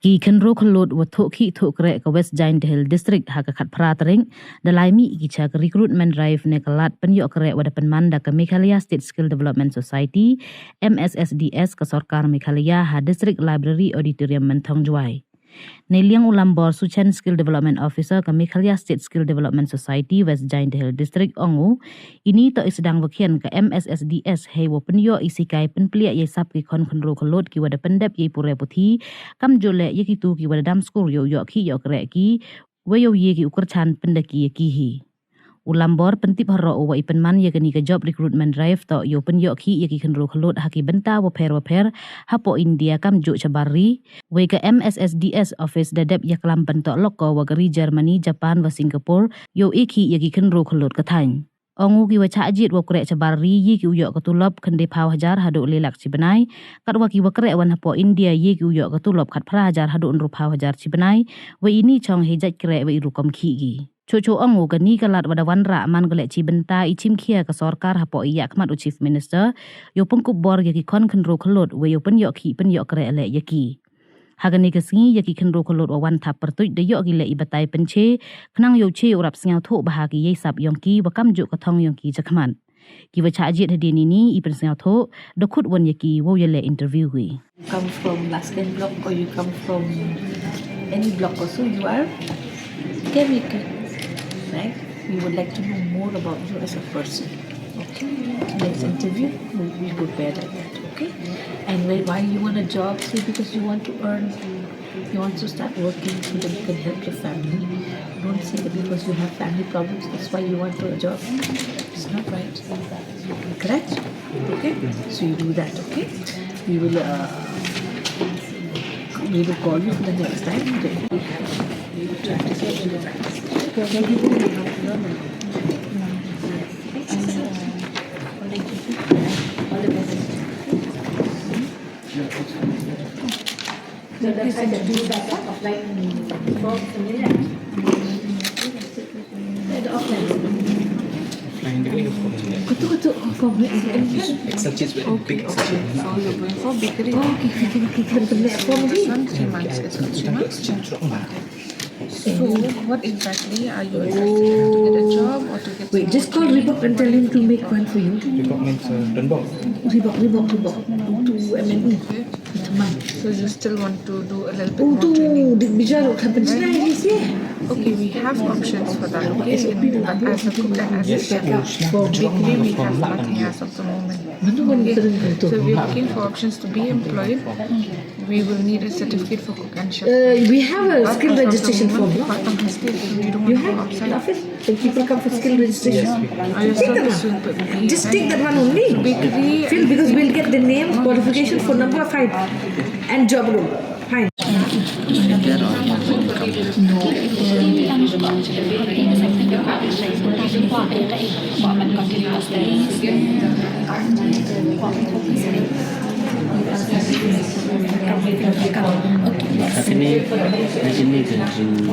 Ki khynroo khyllood wa thok khi thok kreh ka West Giant Hill District ha ka khat pratering dalai mi ki cha Recruitment Drive ne kalat penyo kreh wada penmanda ka Meghalaya State Skill Development Society MSSDS ka Sarkar Meghalaya ha District Library Auditorium Mentong Jowai. Neliang ulambor Suchen Skill Development Officer ka Meghalaya State Skill Development Society West Giant Hill District Ongu ini to isedang wakian ka MSSDS hei wo penyo isikai penplia ye sap ki khynroo khyllood ki wada pendep ye pure puthi kam jole ye ki tu ki wada dam skor yo ki yo kreh ki wayo ye ki ukur chan pendaki ye ki hi ulambor pentip haro wa ipenman ye kani ka job recruitment drive to yo penyo ki ye ki khynroo khyllood haki benta wa pher hapo India kam jo chabari we ka MSSDS office dadep ya klam bento loko wa gari Germany Japan wa Singapore yo iki ye ki khynroo khyllood ka thain ongu ki wa cha ajit wa kreh chabari ye ki uyo ka tulop khande phaw hajar hado le lak chibanai kat wa ki wa kreh wan hapo India ye ki uyo ka tulop khat phra hajar hado nru phaw hajar chibanai wa ini chong he jat kreh wa irukom khi gi Chocho ongu kani kalat wada wanra man galek ci benta ichim kia ka Sarkar hapo iya khmat u Chief Minister yo pengkup bor yaki khynroo khyllood we yo penyo kreh le yaki hagani ka singi yaki khynroo khyllood wa wan thap pertuj de yo gi le ibatai penche khnang yo che urap singau tho bahagi ye sap yongki wa kam jo ka thong yongki chakhman ki wa cha ajit hadini ni ipen singau tho dokhut won yaki wo yele interview wi come from Lasken block or you come from any block also you are okay we can right? We would like to know more about you as a person. Okay. Next interview, we prepare like that. Okay. And why you want a job? So because you want to earn, you want to start working so that you can help your family. Don't say that because you have family problems, that's why you want a job. It's not right. Correct? Okay. So you do that. Okay. We will call you the next time. We will try to get you back. Excel sheets with big Excel sheet. So you're going for bakery. So what exactly are you interested in? To get a job or to get Wait, just call Reebok and tell him to make one for you. Reebok means Dunbok. Reebok. To MNE. So you still want to do a little bit Oh, more training? to bicara happen tonight, Okay, we have options for that, okay? But as a cook and as a chef, for bakery we have nothing as of the moment. Okay? So we're looking for options to be employed. We will need a certificate for cook and chef. We have a skill registration form. You don't You want to go have outside. office? When people come for skill registration. Are you still pursuing Just take that one only. bakery? Fill because we'll get the name, qualification, phone number, fine. And job role. Fine. Ini ke